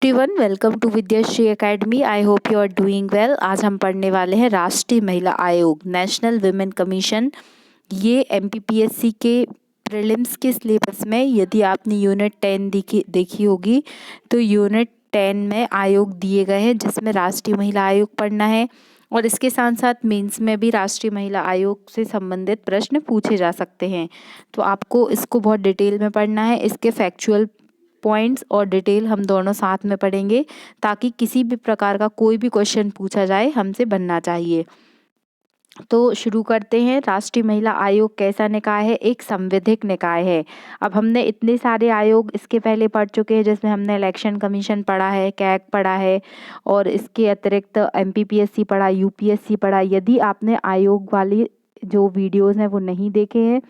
Everyone, welcome to Vidyashri academy. I hope you are doing well. आज हम पढ़ने वाले हैं राष्ट्रीय महिला आयोग, नेशनल वुमेन कमीशन। ये एमपीपीएससी के प्रीलिम्स के सिलेबस में, यदि आपने यूनिट 10 देखी होगी तो यूनिट 10 में आयोग दिए गए हैं, जिसमें राष्ट्रीय महिला आयोग पढ़ना है और इसके साथ साथ मेंस में भी राष्ट्रीय महिला आयोग से संबंधित प्रश्न पूछे जा सकते हैं। तो आपको इसको बहुत डिटेल में पढ़ना है। इसके फैक्चुअल पॉइंट्स और डिटेल हम दोनों साथ में पढ़ेंगे, ताकि किसी भी प्रकार का कोई भी क्वेश्चन पूछा जाए हमसे बनना चाहिए। तो शुरू करते हैं। राष्ट्रीय महिला आयोग कैसा निकाय है? एक संवैधानिक निकाय है। अब हमने इतने सारे आयोग इसके पहले पढ़ चुके हैं, जिसमें हमने इलेक्शन कमीशन पढ़ा है, कैग पढ़ा है और इसके अतिरिक्त एमपीपीएससी पढ़ा, यूपीएससी पढ़ा। यदि आपने आयोग वाली जो वीडियोज़ हैं वो नहीं देखे हैं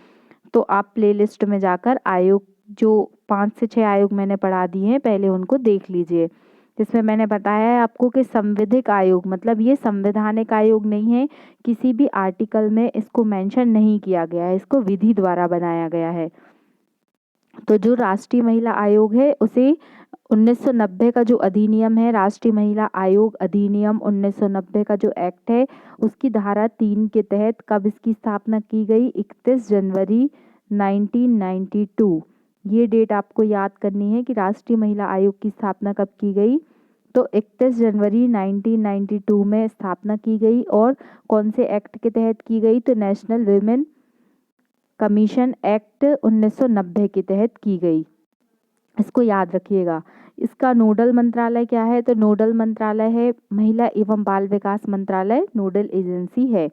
तो आप प्लेलिस्ट में जाकर आयोग जो 5 से 6 आयोग मैंने पढ़ा दिए हैं, पहले उनको देख लीजिए। जिसमें मैंने बताया है आपको कि संवैधानिक आयोग मतलब ये संवैधानिक आयोग नहीं है, किसी भी आर्टिकल में इसको मेंशन नहीं किया गया है, इसको विधि द्वारा बनाया गया है। तो जो राष्ट्रीय महिला आयोग है उसे 1990 का जो अधिनियम है, राष्ट्रीय महिला आयोग अधिनियम 1990 का जो एक्ट है, उसकी धारा 3 के तहत कब इसकी स्थापना की गई? 31 जनवरी 1992। ये डेट आपको याद करनी है कि राष्ट्रीय महिला आयोग की स्थापना कब की गई। तो 31 जनवरी 1992 में स्थापना की गई और कौन से एक्ट के तहत की गई? तो नेशनल वुमेन कमीशन एक्ट 1990 के तहत की गई। इसको याद रखिएगा। इसका नोडल मंत्रालय क्या है? तो नोडल मंत्रालय है महिला एवं बाल विकास मंत्रालय, नोडल एजेंसी है।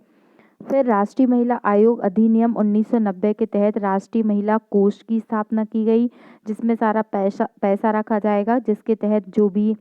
फिर राष्ट्रीय महिला आयोग अधिनियम 1990 के तहत राष्ट्रीय महिला कोष की स्थापना की गई, जिसमें सारा पैसा रखा जाएगा, जिसके तहत जो भी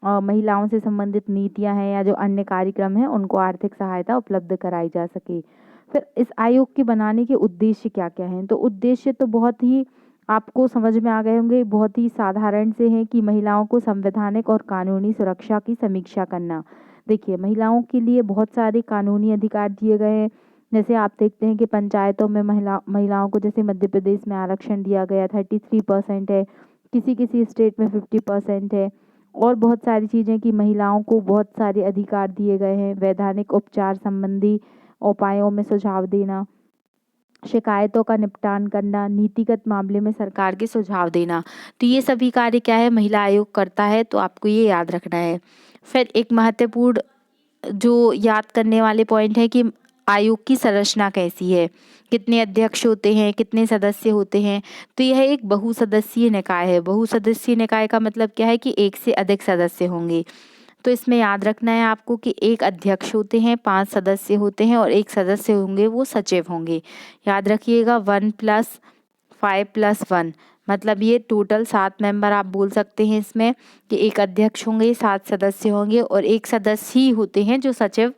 महिलाओं से संबंधित नीतियां हैं या जो अन्य कार्यक्रम हैं उनको आर्थिक सहायता उपलब्ध कराई जा सके। फिर इस आयोग के बनाने के उद्देश्य क्या क्या हैं? तो उद्देश्य तो बहुत ही आपको समझ में आ गए होंगे, बहुत ही साधारण से हैं कि महिलाओं को संवैधानिक और कानूनी सुरक्षा की समीक्षा करना। देखिए, महिलाओं के लिए बहुत सारे कानूनी अधिकार दिए गए हैं। जैसे आप देखते हैं कि पंचायतों में महिलाओं को, जैसे मध्य प्रदेश में आरक्षण दिया गया 33% है, किसी किसी स्टेट में 50% है। और बहुत सारी चीज़ें कि महिलाओं को बहुत सारे अधिकार दिए गए हैं। वैधानिक उपचार संबंधी उपायों में सुझाव देना, शिकायतों का निपटान करना, नीतिगत मामले में सरकार के सुझाव देना। तो ये सभी कार्य क्या है, महिला आयोग करता है। तो आपको ये याद रखना है। फिर एक महत्वपूर्ण जो याद करने वाले पॉइंट है कि आयोग की संरचना कैसी है, कितने अध्यक्ष होते हैं, कितने सदस्य होते हैं। तो यह एक बहुसदस्यीय निकाय है। बहुसदस्यीय निकाय का मतलब क्या है कि एक से अधिक सदस्य होंगे। तो इसमें याद रखना है आपको कि एक अध्यक्ष होते हैं, 5 सदस्य होते हैं और एक सदस्य होंगे, वो सचिव होंगे। याद रखिएगा 1 + 5 + 1 मतलब ये टोटल 7 मेंबर आप बोल सकते हैं इसमें, कि एक अध्यक्ष होंगे, 7 सदस्य होंगे और एक सदस्य ही होते हैं जो सचिव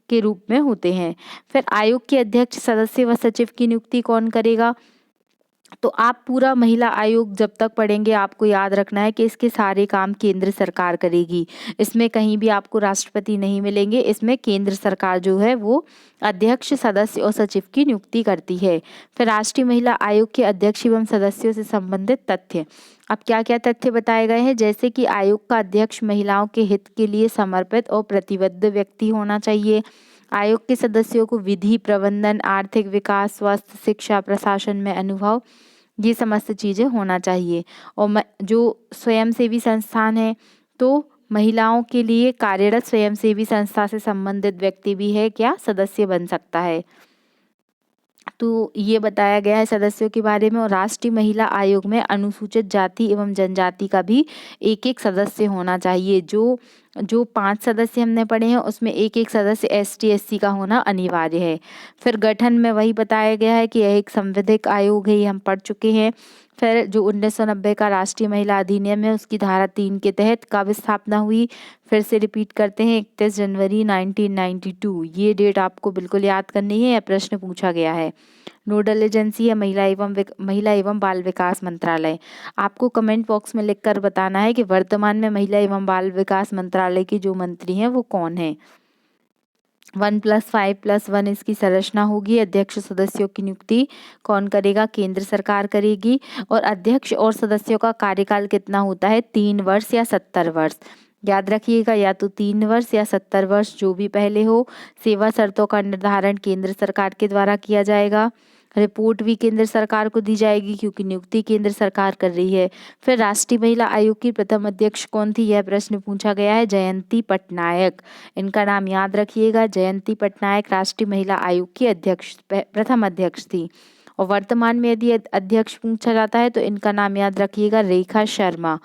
के रूप में होते हैं। फिर आयोग के अध्यक्ष, सदस्य व सचिव की नियुक्ति कौन करेगा? तो आप पूरा महिला आयोग जब तक पढ़ेंगे आपको याद रखना है कि इसके सारे काम केंद्र सरकार करेगी। इसमें कहीं भी आपको राष्ट्रपति नहीं मिलेंगे। इसमें केंद्र सरकार जो है वो अध्यक्ष, सदस्य और सचिव की नियुक्ति करती है। फिर राष्ट्रीय महिला आयोग के अध्यक्ष एवं सदस्यों से संबंधित तथ्य। अब क्या क्या तथ्य बताए गए हैं? जैसे कि आयोग का अध्यक्ष महिलाओं के हित के लिए समर्पित और प्रतिबद्ध व्यक्ति होना चाहिए। आयोग के सदस्यों को विधि, प्रबंधन, आर्थिक विकास, स्वास्थ्य, शिक्षा, प्रशासन में अनुभव, ये समस्त चीज़ें होना चाहिए। और जो स्वयंसेवी संस्थान है, तो महिलाओं के लिए कार्यरत स्वयंसेवी संस्था से संबंधित व्यक्ति भी है क्या, सदस्य बन सकता है। तो ये बताया गया है सदस्यों के बारे में। और राष्ट्रीय महिला आयोग में अनुसूचित जाति एवं जनजाति का भी एक एक सदस्य होना चाहिए। जो 5 सदस्य हमने पढ़े हैं उसमें एक एक सदस्य ST SC का होना अनिवार्य है। फिर गठन में वही बताया गया है कि यह एक संवैधानिक आयोग है, ये हम पढ़ चुके हैं। फिर जो 1990 का राष्ट्रीय महिला अधिनियम है, उसकी धारा 3 के तहत कब स्थापना हुई? फिर से रिपीट करते हैं, 31 जनवरी 1992। ये डेट आपको बिल्कुल याद करनी है, यह प्रश्न पूछा गया है। नोडल एजेंसी है महिला एवं बाल विकास मंत्रालय। आपको कमेंट बॉक्स में लिखकर बताना है कि वर्तमान में महिला एवं बाल विकास मंत्रालय की जो मंत्री हैं वो कौन है। 1+5+1 इसकी संरचना होगी। अध्यक्ष सदस्यों की नियुक्ति कौन करेगा? केंद्र सरकार करेगी। और अध्यक्ष और सदस्यों का कार्यकाल कितना होता है? 3 वर्ष या 70 वर्ष। याद रखिएगा, या तो 3 वर्ष या 70 वर्ष, जो भी पहले हो। सेवा शर्तों का निर्धारण केंद्र सरकार के द्वारा किया जाएगा। रिपोर्ट भी केंद्र सरकार को दी जाएगी क्योंकि नियुक्ति केंद्र सरकार कर रही है। फिर राष्ट्रीय महिला आयोग की प्रथम अध्यक्ष कौन थी? यह प्रश्न पूछा गया है। जयंती पटनायक, इनका नाम याद रखिएगा। जयंती पटनायक राष्ट्रीय महिला आयोग की प्रथम अध्यक्ष थी। और वर्तमान में यदि अध्यक्ष पूछा जाता है तो इनका नाम याद रखिएगा, रेखा शर्मा।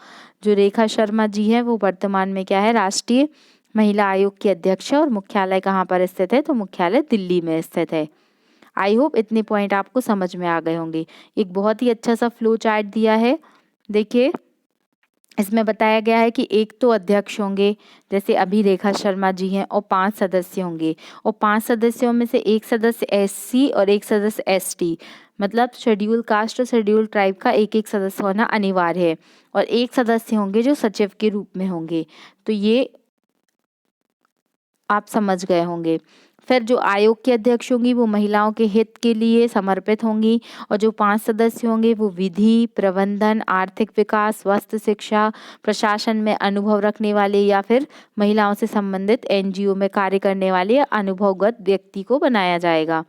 जो रेखा शर्मा जी हैं वो वर्तमान में क्या है? राष्ट्रीय महिला आयोग की अध्यक्ष है। और मुख्यालय कहाँ पर स्थित है? तो मुख्यालय दिल्ली में स्थित है। आई होप इतने पॉइंट आपको समझ में आ गए होंगे। एक बहुत ही अच्छा सा फ्लो चार्ट दिया है। देखिए, इसमें बताया गया है कि एक तो अध्यक्ष होंगे, जैसे अभी रेखा शर्मा जी हैं, और 5 सदस्य होंगे। और 5 सदस्यों में से एक सदस्य एससी और एक सदस्य एसटी, मतलब शेड्यूल कास्ट और शेड्यूल ट्राइब का एक एक सदस्य होना अनिवार्य है। और एक सदस्य होंगे जो सचिव के रूप में होंगे। तो ये आप समझ गए होंगे। फिर जो आयोग की अध्यक्ष होंगी वो महिलाओं के हित के लिए समर्पित होंगी। और जो 5 सदस्य होंगे वो विधि, प्रबंधन, आर्थिक विकास, स्वास्थ्य, शिक्षा, प्रशासन में अनुभव रखने वाले या फिर महिलाओं से संबंधित एनजीओ में कार्य करने वाले अनुभवगत व्यक्ति को बनाया जाएगा।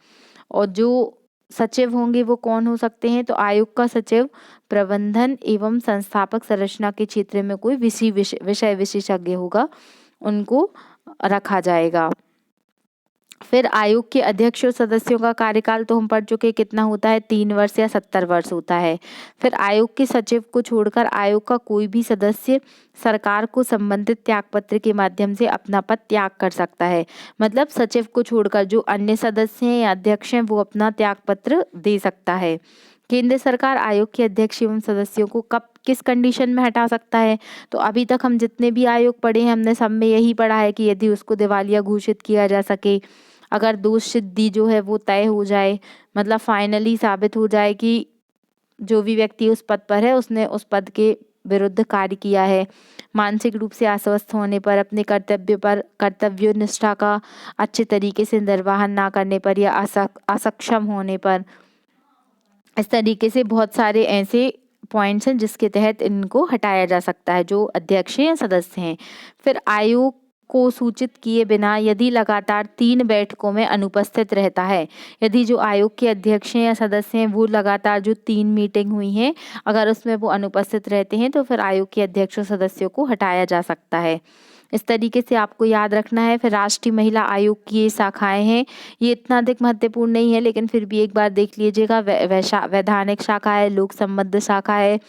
और जो सचिव होंगे वो कौन हो सकते हैं? तो आयोग का सचिव प्रबंधन एवं संस्थापक संरचना के क्षेत्र में कोई विषय विशेषज्ञ होगा, उनको रखा जाएगा। फिर आयोग के अध्यक्ष और सदस्यों का कार्यकाल तो हम पढ़ चुके, कितना होता है? 3 वर्ष या 70 वर्ष होता है। फिर आयोग के सचिव को छोड़कर आयोग का कोई भी सदस्य सरकार को संबंधित त्यागपत्र के माध्यम से अपना पद त्याग कर सकता है। मतलब सचिव को छोड़कर जो अन्य सदस्य हैं या अध्यक्ष हैं वो अपना त्यागपत्र दे सकता है। केंद्र सरकार आयोग के अध्यक्ष एवं सदस्यों को कब किस कंडीशन में हटा सकता है? तो अभी तक हम जितने भी आयोग पढ़े हैं हमने सब में यही पढ़ा है कि यदि उसको दिवालिया घोषित किया जा सके, अगर दोष सिद्धि जो है वो तय हो जाए, मतलब फाइनली साबित हो जाए कि जो भी व्यक्ति उस पद पर है उसने उस पद के विरुद्ध कार्य किया है, मानसिक रूप से अस्वस्थ होने पर, अपने कर्तव्य निष्ठा का अच्छे तरीके से निर्वहन ना करने पर या असक्षम होने पर। इस तरीके से बहुत सारे ऐसे पॉइंट्स हैं जिसके तहत इनको हटाया जा सकता है, जो अध्यक्ष या सदस्य हैं। फिर आयोग को सूचित किए बिना यदि लगातार 3 बैठकों में अनुपस्थित रहता है, यदि जो आयोग के अध्यक्ष हैं या सदस्य हैं वो लगातार जो 3 मीटिंग हुई हैं अगर उसमें वो अनुपस्थित रहते हैं तो फिर आयोग के अध्यक्ष और सदस्यों को हटाया जा सकता है। इस तरीके से आपको याद रखना है। फिर राष्ट्रीय महिला आयोग की ये शाखाएं हैं, ये इतना अधिक महत्वपूर्ण नहीं है लेकिन फिर भी एक बार देख लीजिएगा। वैधानिक शाखा है, लोक संबंध शाखा है,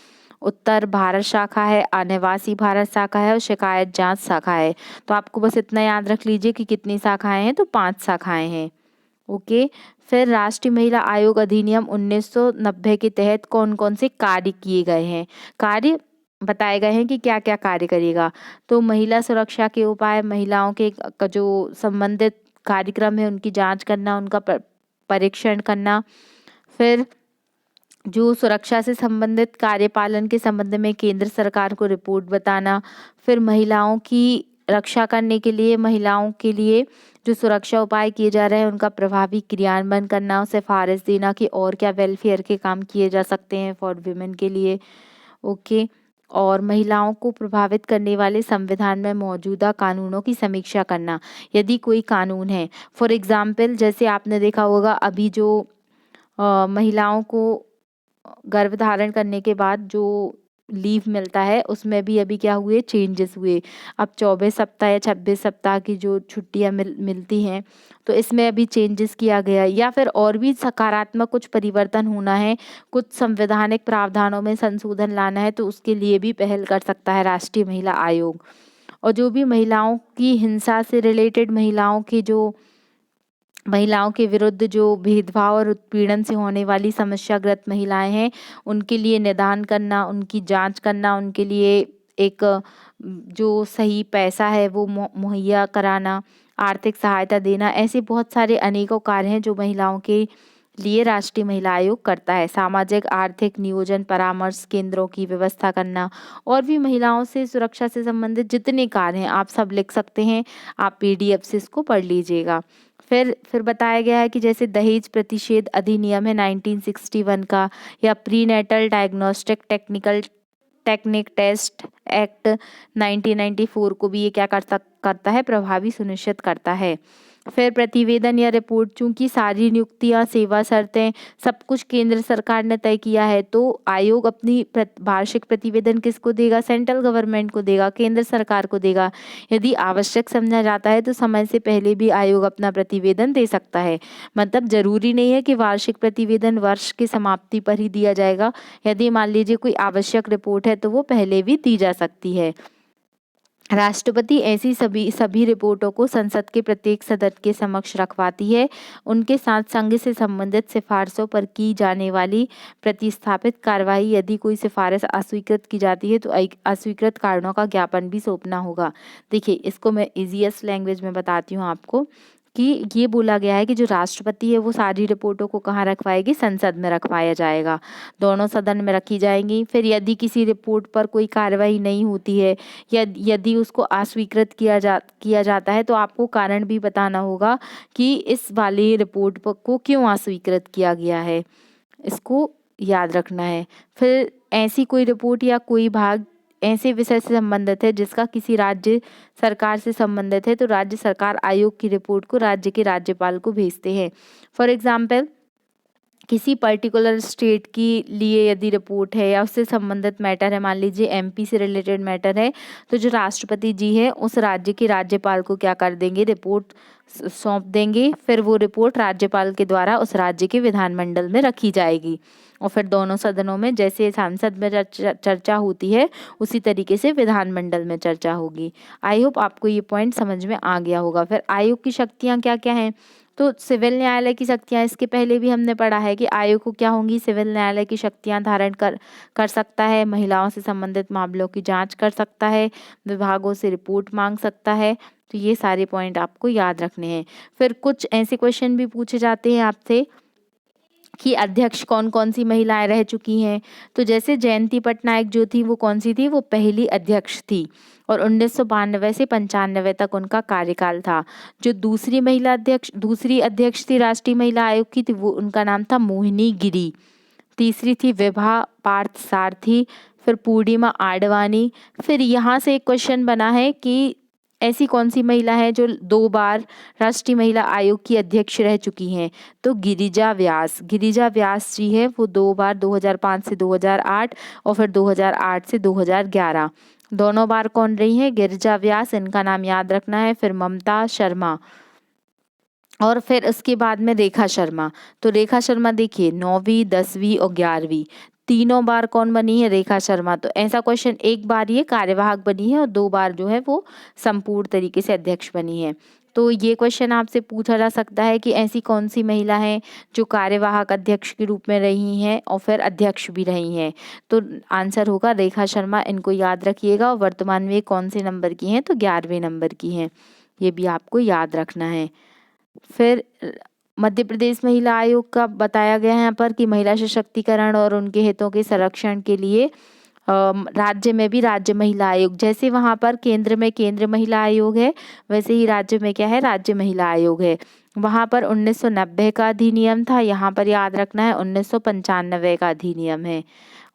उत्तर भारत शाखा है, अनिवासी भारत शाखा है और शिकायत जांच शाखा है। तो आपको बस इतना याद रख लीजिए कि कितनी शाखाएं हैं, तो 5 शाखाएं हैं। ओके। फिर राष्ट्रीय महिला आयोग अधिनियम 1990 के तहत कौन कौन से कार्य किए गए हैं? कार्य बताए गए हैं कि क्या क्या कार्य करेगा। तो महिला सुरक्षा के उपाय, महिलाओं के जो संबंधित कार्यक्रम है उनकी जांच करना, उनका परीक्षण करना। फिर जो सुरक्षा से संबंधित कार्यपालन के संबंध में केंद्र सरकार को रिपोर्ट बताना। फिर महिलाओं की रक्षा करने के लिए, महिलाओं के लिए जो सुरक्षा उपाय किए जा रहे हैं उनका प्रभावी क्रियान्वयन करना, सिफारिश देना कि और क्या वेलफेयर के काम किए जा सकते हैं फॉर विमेन के लिए। ओके। और महिलाओं को प्रभावित करने वाले संविधान में मौजूदा कानूनों की समीक्षा करना, यदि कोई कानून है। फॉर एग्जाम्पल जैसे आपने देखा होगा अभी जो महिलाओं को गर्भधारण करने के बाद जो लीव मिलता है उसमें भी अभी क्या हुए, चेंजेस हुए। अब 24 सप्ताह या 26 सप्ताह की जो छुट्टियां मिलती हैं तो इसमें अभी चेंजेस किया गया है। या फिर और भी सकारात्मक कुछ परिवर्तन होना है, कुछ संवैधानिक प्रावधानों में संशोधन लाना है तो उसके लिए भी पहल कर सकता है राष्ट्रीय महिला आयोग। और जो भी महिलाओं की हिंसा से रिलेटेड, महिलाओं के विरुद्ध जो भेदभाव और उत्पीड़न से होने वाली समस्याग्रस्त महिलाएं हैं उनके लिए निदान करना, उनकी जांच करना, उनके लिए एक जो सही पैसा है वो मुहैया कराना, आर्थिक सहायता देना, ऐसे बहुत सारे अनेकों कार्य हैं जो महिलाओं के लिए राष्ट्रीय महिला आयोग करता है। सामाजिक आर्थिक नियोजन परामर्श केंद्रों की व्यवस्था करना और भी महिलाओं से सुरक्षा से संबंधित जितने कार्य हैं आप सब लिख सकते हैं। आप PDF से इसको पढ़ लीजिएगा। फिर बताया गया है कि जैसे दहेज प्रतिषेध अधिनियम है 1961 का, या prenatal diagnostic technique test act 1994 को भी ये क्या करता है, प्रभावी सुनिश्चित करता है। फिर प्रतिवेदन या रिपोर्ट, चूंकि सारी नियुक्तियां सेवा शर्तें सब कुछ केंद्र सरकार ने तय किया है, तो आयोग अपनी वार्षिक प्रतिवेदन किसको देगा, सेंट्रल गवर्नमेंट को देगा, केंद्र सरकार को देगा। यदि आवश्यक समझा जाता है तो समय से पहले भी आयोग अपना प्रतिवेदन दे सकता है। मतलब जरूरी नहीं है कि वार्षिक प्रतिवेदन वर्ष की समाप्ति पर ही दिया जाएगा। यदि मान लीजिए कोई आवश्यक रिपोर्ट है तो वो पहले भी दी जा सकती है। राष्ट्रपति ऐसी सभी रिपोर्टों को संसद के प्रत्येक सदस्य के समक्ष रखवाती है। उनके साथ संघ से संबंधित सिफारिशों पर की जाने वाली प्रतिस्थापित कार्रवाई, यदि कोई सिफारिश अस्वीकृत की जाती है तो अस्वीकृत कारणों का ज्ञापन भी सौंपना होगा। देखिए, इसको मैं इजीएस्ट लैंग्वेज में बताती हूँ आपको कि ये बोला गया है कि जो राष्ट्रपति है वो सारी रिपोर्टों को कहाँ रखवाएगी, संसद में रखवाया जाएगा, दोनों सदन में रखी जाएंगी। फिर यदि किसी रिपोर्ट पर कोई कार्रवाई नहीं होती है, यदि उसको अस्वीकृत किया जाता है तो आपको कारण भी बताना होगा कि इस वाली रिपोर्ट को क्यों अस्वीकृत किया गया है, इसको याद रखना है। फिर ऐसी कोई रिपोर्ट या कोई भाग ऐसे विषय से संबंधित है जिसका किसी राज्य सरकार से संबंधित है तो राज्य सरकार आयोग की रिपोर्ट को राज्य के राज्यपाल को भेजते हैं। फॉर एग्जाम्पल, किसी पर्टिकुलर स्टेट की लिए यदि रिपोर्ट है या उससे संबंधित मैटर है, मान लीजिए MP से रिलेटेड मैटर है, तो जो राष्ट्रपति जी है उस राज्य के राज्यपाल को क्या कर देंगे, रिपोर्ट सौंप देंगे। फिर वो रिपोर्ट राज्यपाल के द्वारा उस राज्य के विधानमंडल में रखी जाएगी और फिर दोनों सदनों में जैसे संसद में चर्चा होती है उसी तरीके से विधानमंडल में चर्चा होगी। आई होप आपको ये पॉइंट समझ में आ गया होगा। फिर आयोग की शक्तियाँ क्या क्या हैं, तो सिविल न्यायालय की शक्तियाँ, इसके पहले भी हमने पढ़ा है कि आयोग को क्या होंगी, सिविल न्यायालय की शक्तियाँ धारण कर सकता है, महिलाओं से संबंधित मामलों की जांच कर सकता है, विभागों से रिपोर्ट मांग सकता है। तो ये सारे पॉइंट आपको याद रखने हैं। फिर कुछ ऐसे क्वेश्चन भी पूछे जाते हैं आपसे कि अध्यक्ष कौन कौन सी महिलाएं रह चुकी हैं। तो जैसे जयंती पटनायक जो थी वो कौन सी थी, वो पहली अध्यक्ष थी और 1992 से 95 तक उनका कार्यकाल था। जो दूसरी अध्यक्ष थी राष्ट्रीय महिला आयोग की थी, वो उनका नाम था मोहिनी गिरी। तीसरी थी विभा पार्थसारथी, फिर पूर्णिमा आडवाणी। फिर यहाँ से एक क्वेश्चन बना है कि ऐसी कौन सी महिला है जो 2 बार राष्ट्रीय महिला आयोग की अध्यक्ष रह चुकी हैं, तो गिरिजा व्यास जी है, वो 2 बार 2005 से 2008 और फिर 2008 से 2011 दोनों बार कौन रही हैं, गिरिजा व्यास, इनका नाम याद रखना है। फिर ममता शर्मा और फिर उसके बाद में रेखा शर्मा। तो रेखा शर्मा देखिए 9वीं 10वीं और 11वीं तीनों बार कौन बनी है, रेखा शर्मा। तो ऐसा क्वेश्चन, एक बार ये कार्यवाहक बनी है और 2 बार जो है वो संपूर्ण तरीके से अध्यक्ष बनी है। तो ये क्वेश्चन आपसे पूछा जा सकता है कि ऐसी कौन सी महिला है जो कार्यवाहक अध्यक्ष के रूप में रही हैं और फिर अध्यक्ष भी रही हैं। तो आंसर होगा रेखा शर्मा, इनको याद रखिएगा। और वर्तमान में कौन से नंबर की हैं, तो 11वें नंबर की हैं, ये भी आपको याद रखना है। फिर मध्य प्रदेश महिला आयोग का बताया गया है यहाँ पर कि महिला सशक्तिकरण और उनके हितों के संरक्षण के लिए राज्य में भी राज्य महिला आयोग, जैसे वहाँ पर केंद्र में केंद्र महिला आयोग है वैसे ही राज्य में क्या है, राज्य महिला आयोग है। वहाँ पर 1990 का अधिनियम था, यहाँ पर याद रखना है 1995 का अधिनियम है।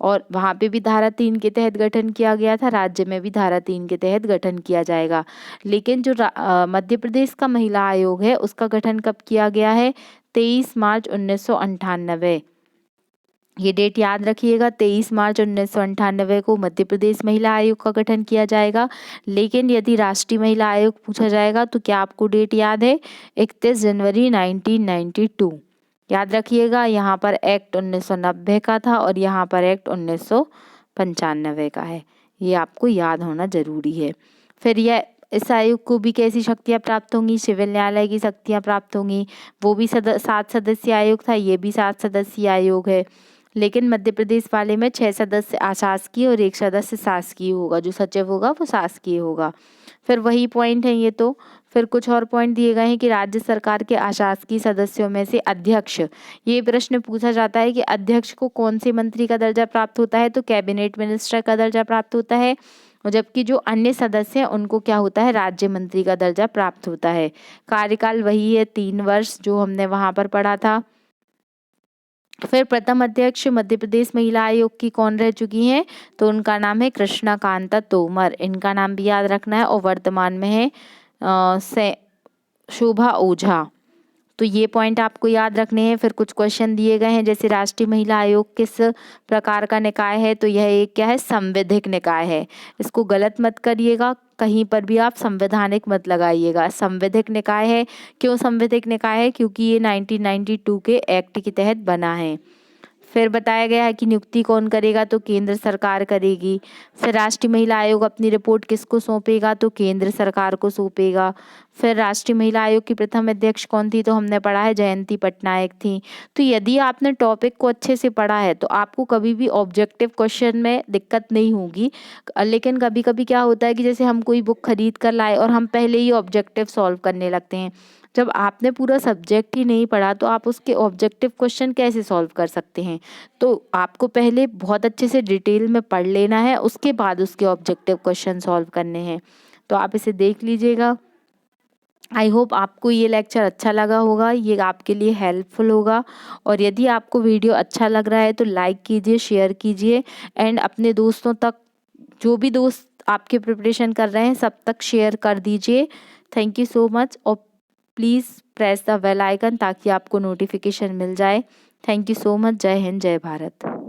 और वहाँ पे भी धारा 3 के तहत गठन किया गया था, राज्य में भी धारा 3 के तहत गठन किया जाएगा। लेकिन जो मध्य प्रदेश का महिला आयोग है उसका गठन कब किया गया है, 23 मार्च 1998। ये डेट याद रखिएगा, 23 मार्च 1998 को मध्य प्रदेश महिला आयोग का गठन किया जाएगा। लेकिन यदि राष्ट्रीय महिला आयोग पूछा जाएगा तो क्या आपको डेट याद है, 31 जनवरी 1992। याद रखिएगा, यहाँ पर एक्ट 1990 का था और यहाँ पर एक्ट 1995 का है, ये आपको याद होना जरूरी है। फिर यह इस आयोग को भी कैसी शक्तियाँ प्राप्त होंगी, सिविल न्यायालय की शक्तियाँ प्राप्त होंगी। वो भी 7 सदस्यीय आयोग था, ये भी 7 सदस्यीय आयोग है। लेकिन मध्य प्रदेश वाले में 6 सदस्य अशासकीय और 1 सदस्य शासकीय होगा, जो सचिव होगा वो शासकीय होगा। फिर वही पॉइंट है ये। तो फिर कुछ और पॉइंट दिए गए हैं कि राज्य सरकार के अशासकीय सदस्यों में से अध्यक्ष, ये प्रश्न पूछा जाता है कि अध्यक्ष को कौन से मंत्री का दर्जा प्राप्त होता है, तो कैबिनेट मिनिस्टर का दर्जा प्राप्त होता है, और जबकि जो अन्य सदस्य हैं उनको क्या होता है, राज्य मंत्री का दर्जा प्राप्त होता है। कार्यकाल वही है 3 वर्ष जो हमने वहां पर पढ़ा था। फिर प्रथम अध्यक्ष मध्य प्रदेश महिला आयोग की कौन रह चुकी हैं, तो उनका नाम है कृष्णा कांता तोमर, इनका नाम भी याद रखना है। और वर्तमान में है शोभा ओझा। तो ये पॉइंट आपको याद रखने हैं। फिर कुछ क्वेश्चन दिए गए हैं, जैसे राष्ट्रीय महिला आयोग किस प्रकार का निकाय है, तो यह एक क्या है, संवैधानिक निकाय है। इसको गलत मत करिएगा, कहीं पर भी आप संवैधानिक मत लगाइएगा, संवैधानिक निकाय है। क्यों संवैधानिक निकाय है, क्योंकि ये 1992 के एक्ट के तहत बना है। फिर बताया गया है कि नियुक्ति कौन करेगा, तो केंद्र सरकार करेगी। फिर राष्ट्रीय महिला आयोग अपनी रिपोर्ट किसको सौंपेगा, तो केंद्र सरकार को सौंपेगा। फिर राष्ट्रीय महिला आयोग की प्रथम अध्यक्ष कौन थी, तो हमने पढ़ा है जयंती पटनायक थी। तो यदि आपने टॉपिक को अच्छे से पढ़ा है तो आपको कभी भी ऑब्जेक्टिव क्वेश्चन में दिक्कत नहीं होगी। लेकिन कभी कभी क्या होता है कि जैसे हम कोई बुक खरीद कर लाए और हम पहले ही ऑब्जेक्टिव सॉल्व करने लगते हैं। जब आपने पूरा सब्जेक्ट ही नहीं पढ़ा तो आप उसके ऑब्जेक्टिव क्वेश्चन कैसे सॉल्व कर सकते हैं। तो आपको पहले बहुत अच्छे से डिटेल में पढ़ लेना है, उसके बाद उसके ऑब्जेक्टिव क्वेश्चन सॉल्व करने हैं। तो आप इसे देख लीजिएगा। आई होप आपको ये लेक्चर अच्छा लगा होगा, ये आपके लिए हेल्पफुल होगा। और यदि आपको वीडियो अच्छा लग रहा है तो लाइक कीजिए, शेयर कीजिए, एंड अपने दोस्तों तक, जो भी दोस्त आपके प्रिपरेशन कर रहे हैं सब तक शेयर कर दीजिए। Thank you so much. और please press the bell icon ताकि आपको नोटिफिकेशन मिल जाए। Thank you so much. जय हिंद, जय भारत।